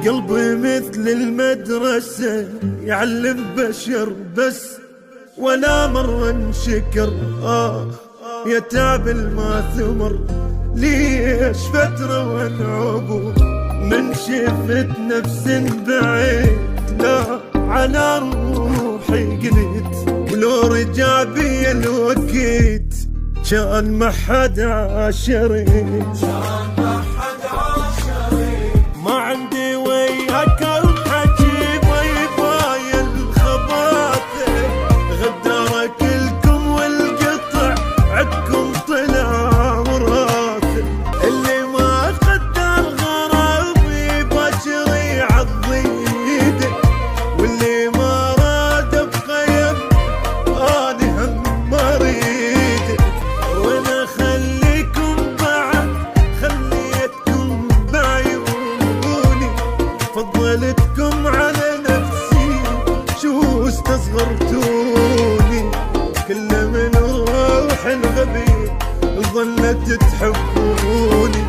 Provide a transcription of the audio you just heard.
قلبي مثل المدرسة يعلم بشر بس ولا مرة انشكر. يا تعب ما ثمر ليش فترة وانعبو من شفت نفس بعيد لا على روحي قلت ولو رجع بي الوقت كان ما حد عاشري ما عندي وياك الحكي ويباي الخباثة غدارك لكم والقطع عدكم طلع وراثة اللي ما قدر غرامي بشري عضيده واللي ما راد بخيم أنا هم مريده وانا خليكم بعد خليتكم بعيوني فضلتكم على نفسي شو استصغرتوني كل من روح الغبي ظلت تحبوني.